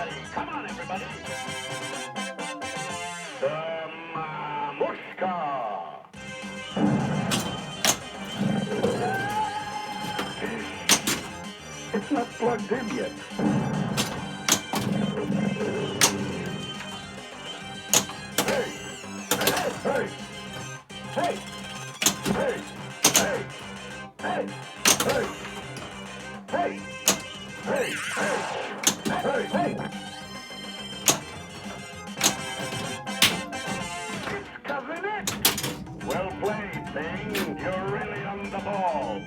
Steady. Come on, everybody. The Mamushka. It's not plugged in yet. Hey! Hey! Hey! Hey! Hey! Hey! Hey! Hey! Hey! Hey! Hey! It's covering it! Well played, Thing. You're really on the ball.